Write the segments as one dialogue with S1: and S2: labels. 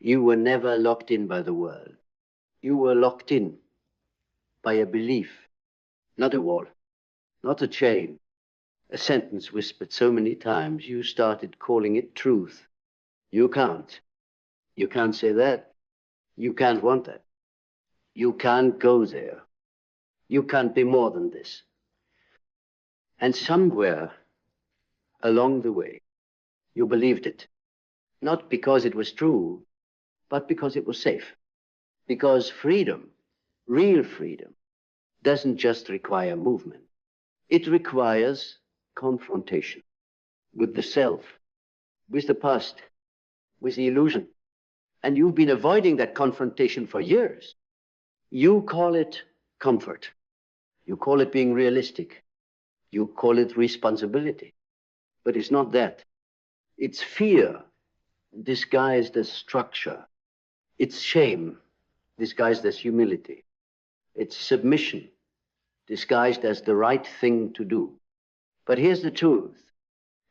S1: You were never locked in by the world. You were locked in by a belief, not a wall, not a chain, a sentence whispered so many times you started calling it truth. You can't. You can't say that. You can't want that. You can't go there. You can't be more than this. And somewhere along the way, you believed it. Not because it was true, but because it was safe. Because freedom, real freedom, doesn't just require movement. It requires confrontation with the self, with the past, with the illusion. And you've been avoiding that confrontation for years. You call it comfort. You call it being realistic. You call it responsibility. But it's not that. It's fear disguised as structure. It's shame disguised as humility. It's submission disguised as the right thing to do. But here's the truth.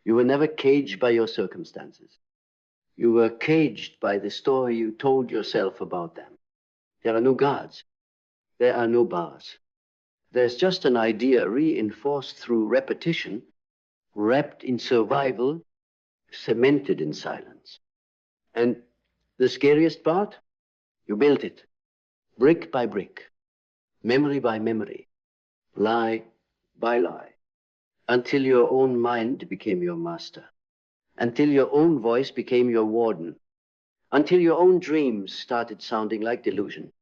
S1: You were never caged by your circumstances. You were caged by the story you told yourself about them. There are no guards. There are no bars. There's just an idea reinforced through repetition, wrapped in survival, cemented in silence. And the scariest part? You built it, brick by brick, memory by memory, lie by lie, until your own mind became your master, until your own voice became your warden, until your own dreams started sounding like delusion.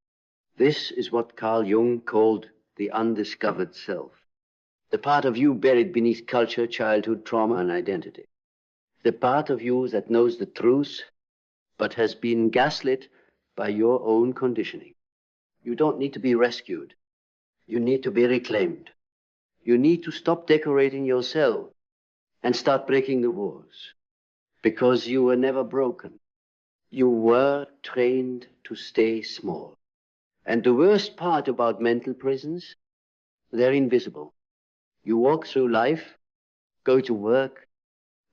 S1: This is what Carl Jung called the undiscovered self, the part of you buried beneath culture, childhood, trauma, and identity, the part of you that knows the truth but has been gaslit by your own conditioning. You don't need to be rescued. You need to be reclaimed. You need to stop decorating yourself and start breaking the walls, because you were never broken. You were trained to stay small. And the worst part about mental prisons, they're invisible. You walk through life, go to work,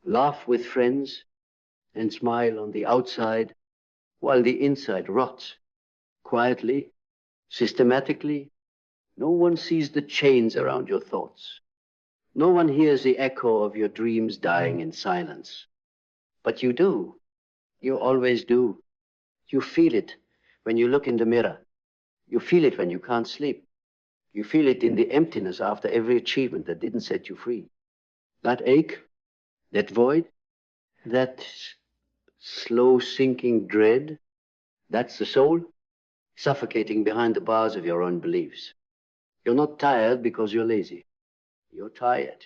S1: laugh with friends, and smile on the outside, while the inside rots. Quietly, systematically, no one sees the chains around your thoughts. No one hears the echo of your dreams dying in silence. But you do. You always do. You feel it when you look in the mirror. You feel it when you can't sleep. You feel it in the emptiness after every achievement that didn't set you free. That ache, that void, that slow sinking dread, that's the soul suffocating behind the bars of your own beliefs. You're not tired because you're lazy. You're tired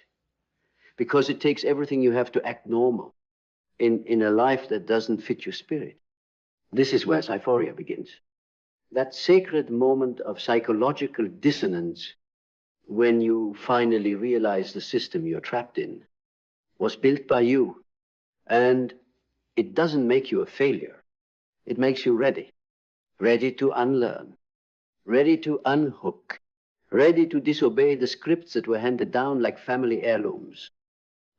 S1: because it takes everything you have to act normal in a life that doesn't fit your spirit. This is where Cyphoria begins. That sacred moment of psychological dissonance when you finally realize the system you're trapped in was built by you. And it doesn't make you a failure. It makes you ready. Ready to unlearn. Ready to unhook. Ready to disobey the scripts that were handed down like family heirlooms.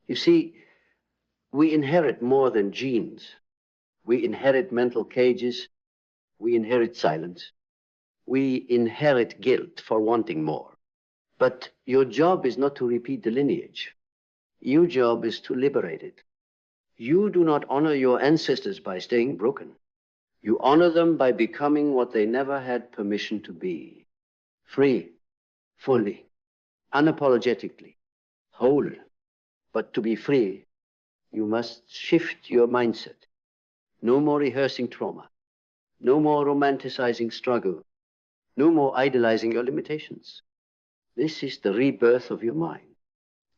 S1: You see, we inherit more than genes. We inherit mental cages. We inherit silence. We inherit guilt for wanting more. But your job is not to repeat the lineage. Your job is to liberate it. You do not honor your ancestors by staying broken. You honor them by becoming what they never had permission to be. Free, fully, unapologetically, whole. But to be free, you must shift your mindset. No more rehearsing trauma. No more romanticizing struggle. No more idolizing your limitations. This is the rebirth of your mind.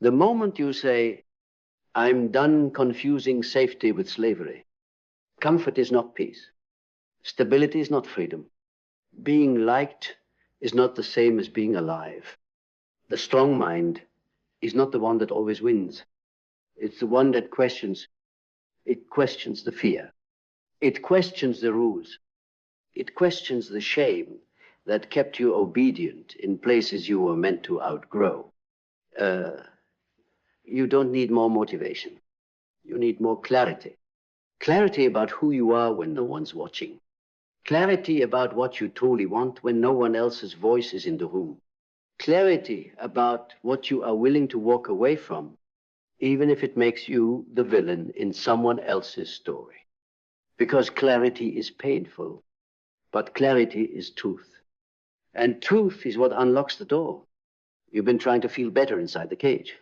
S1: The moment you say, I'm done confusing safety with slavery. Comfort is not peace. Stability is not freedom. Being liked is not the same as being alive. The strong mind is not the one that always wins. It's the one that questions. It questions the fear. It questions the rules. It questions the shame that kept you obedient in places you were meant to outgrow. You don't need more motivation. You need more clarity. Clarity about who you are when no one's watching. Clarity about what you truly want when no one else's voice is in the room. Clarity about what you are willing to walk away from, even if it makes you the villain in someone else's story. Because clarity is painful, but clarity is truth. And truth is what unlocks the door. You've been trying to feel better inside the cage,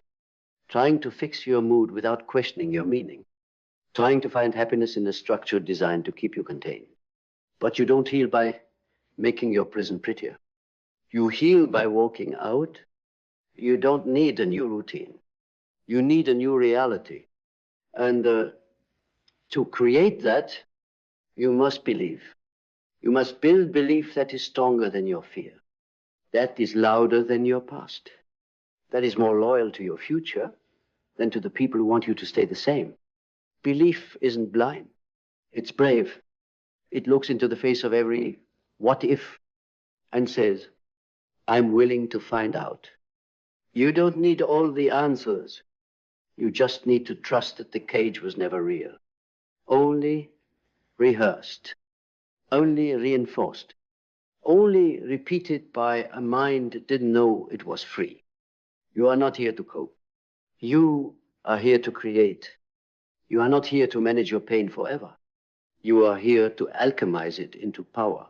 S1: trying to fix your mood without questioning your meaning, trying to find happiness in a structure designed to keep you contained. But you don't heal by making your prison prettier. You heal by walking out. You don't need a new routine. You need a new reality. And to create that, you must believe. You must build belief that is stronger than your fear. That is louder than your past. That is more loyal to your future than to the people who want you to stay the same. Belief isn't blind. It's brave. It looks into the face of every what if and says, I'm willing to find out. You don't need all the answers. You just need to trust that the cage was never real. Only rehearsed. Only reinforced. Only repeated by a mind that didn't know it was free. You are not here to cope. You are here to create. You are not here to manage your pain forever. You are here to alchemize it into power.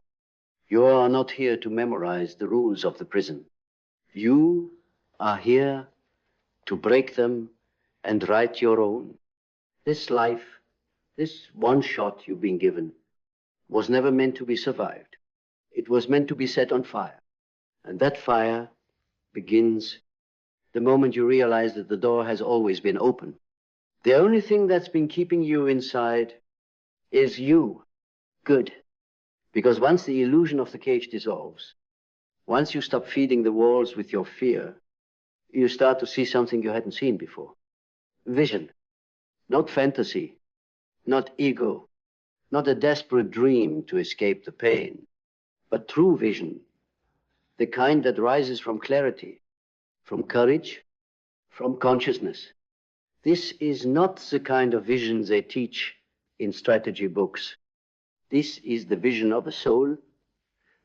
S1: You are not here to memorize the rules of the prison. You are here to break them and write your own. This life, this one shot you've been given, was never meant to be survived. It was meant to be set on fire. And that fire begins the moment you realize that the door has always been open. The only thing that's been keeping you inside is you. Good. Because once the illusion of the cage dissolves, once you stop feeding the walls with your fear, you start to see something you hadn't seen before. Vision. Not fantasy. Not ego. Not a desperate dream to escape the pain. But true vision. The kind that rises from clarity, from courage, from consciousness. This is not the kind of vision they teach in strategy books. This is the vision of a soul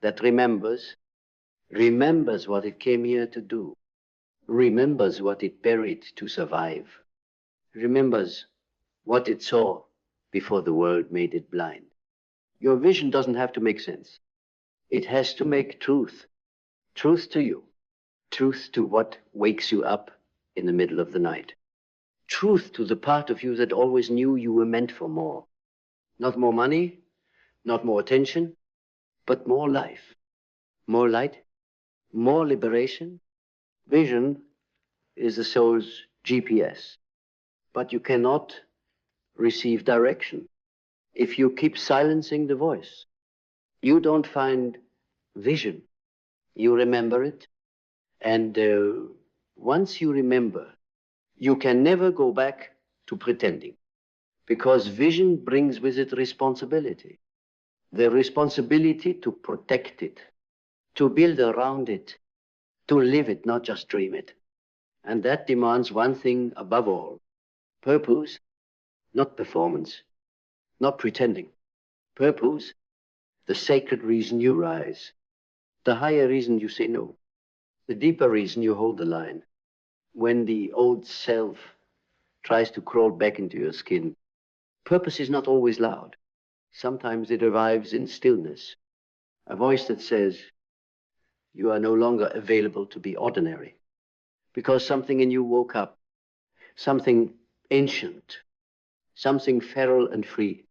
S1: that remembers what it came here to do, remembers what it buried to survive, remembers what it saw before the world made it blind. Your vision doesn't have to make sense. It has to make truth. Truth to you. Truth to what wakes you up in the middle of the night. Truth to the part of you that always knew you were meant for more. Not more money, not more attention, but more life, more light, more liberation. Vision is the soul's GPS, but you cannot receive direction if you keep silencing the voice. You don't find vision, you remember it, and once you remember, you can never go back to pretending, because vision brings with it responsibility. The responsibility to protect it, to build around it, to live it, not just dream it. And that demands one thing above all: purpose, not performance, not pretending. Purpose, the sacred reason you rise, the higher reason you say no, the deeper reason you hold the line. When the old self tries to crawl back into your skin, purpose is not always loud. Sometimes it arrives in stillness, a voice that says, you are no longer available to be ordinary, because something in you woke up, something ancient, something feral and free,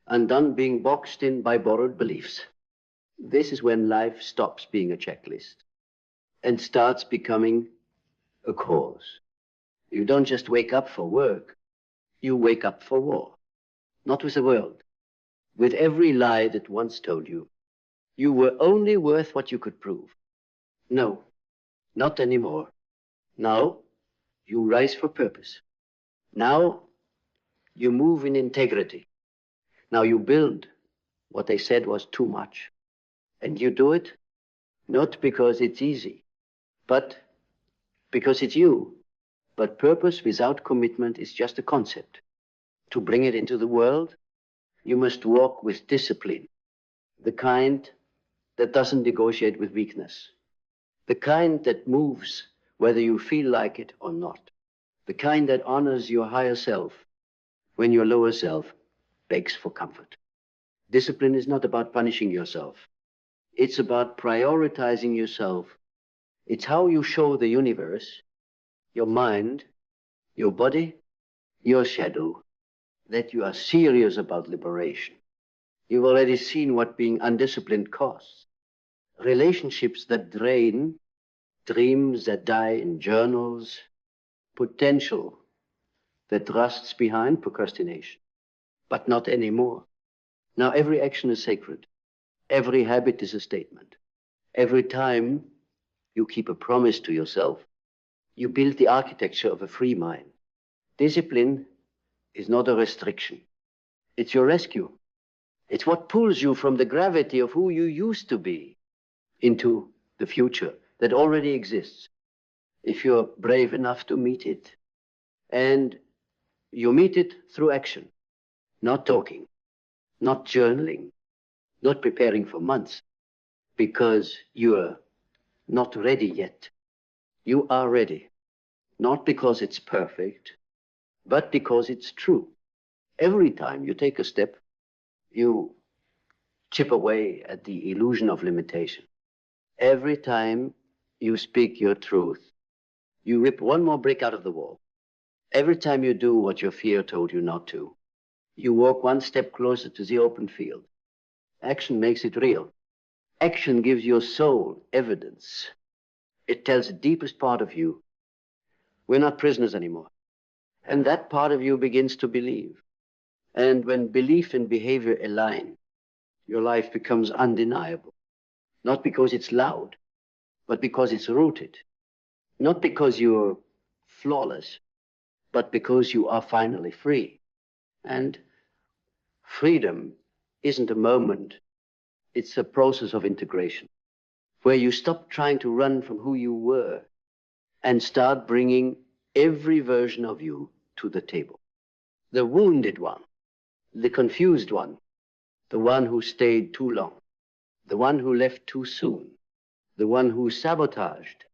S1: undone being boxed in by borrowed beliefs. This is when life stops being a checklist and starts becoming a cause. You don't just wake up for work, you wake up for war, not with the world, with every lie that once told you you were only worth what you could prove. No, not anymore. Now you rise for purpose. Now you move in integrity. Now you build what they said was too much. And you do it not because it's easy, but because it's you. But purpose without commitment is just a concept. To bring it into the world You must walk with discipline, the kind that doesn't negotiate with weakness, the kind that moves whether you feel like it or not, the kind that honors your higher self when your lower self begs for comfort. Discipline is not about punishing yourself. It's about prioritizing yourself. It's how you show the universe, your mind, your body, your shadow, that you are serious about liberation. You've already seen what being undisciplined costs. Relationships that drain, dreams that die in journals, potential that rusts behind procrastination. But not anymore. Now every action is sacred. Every habit is a statement. Every time you keep a promise to yourself, you build the architecture of a free mind. Discipline is not a restriction. It's your rescue. It's what pulls you from the gravity of who you used to be into the future that already exists, if you're brave enough to meet it. And you meet it through action, not talking, not journaling, not preparing for months, because you're not ready yet. You are ready, not because it's perfect, but because it's true. Every time you take a step, you chip away at the illusion of limitation. Every time you speak your truth, you rip one more brick out of the wall. Every time you do what your fear told you not to, you walk one step closer to the open field. Action makes it real. Action gives your soul evidence. It tells the deepest part of you, we're not prisoners anymore. And that part of you begins to believe. And when belief and behavior align, your life becomes undeniable. Not because it's loud, but because it's rooted. Not because you're flawless, but because you are finally free. And freedom isn't a moment, it's a process of integration, where you stop trying to run from who you were and start bringing every version of you to the table. The wounded one, the confused one, the one who stayed too long, the one who left too soon, the one who sabotaged,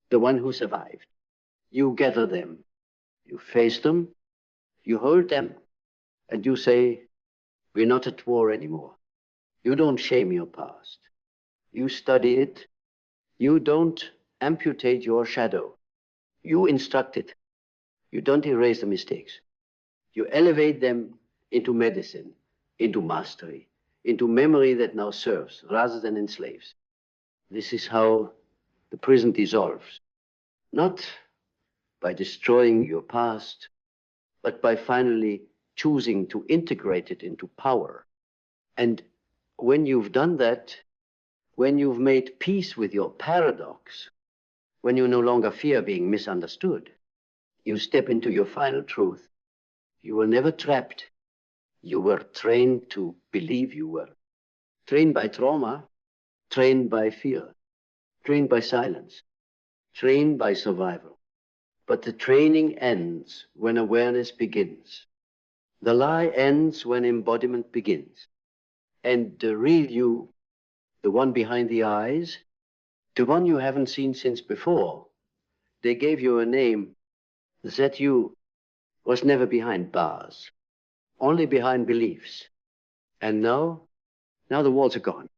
S1: the one who survived. You gather them, you face them, you hold them, and you say, we're not at war anymore. You don't shame your past. You study it. You don't amputate your shadow. You instruct it. You don't erase the mistakes. You elevate them into medicine, into mastery, into memory that now serves rather than enslaves. This is how the prison dissolves. Not by destroying your past, but by finally choosing to integrate it into power. And when you've done that, when you've made peace with your paradox, when you no longer fear being misunderstood, you step into your final truth. You were never trapped. You were trained to believe you were. Trained by trauma, trained by fear, trained by silence, trained by survival. But the training ends when awareness begins. The lie ends when embodiment begins. And the real you, the one behind the eyes, the one you haven't seen since before, they gave you a name. That you was never behind bars, only behind beliefs. And now the walls are gone.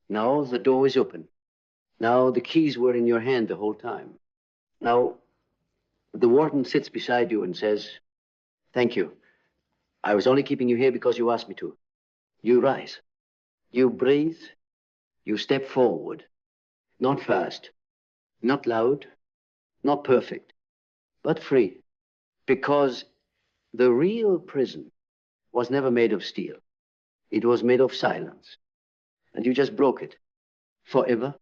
S1: Now the door is open. Now the keys were in your hand the whole time. Now the warden sits beside you and says, thank you. I was only keeping you here because you asked me to. You rise. You breathe. You step forward. Not fast. Not loud. Not perfect. But free. Because the real prison was never made of steel. It was made of silence. And you just broke it. Forever.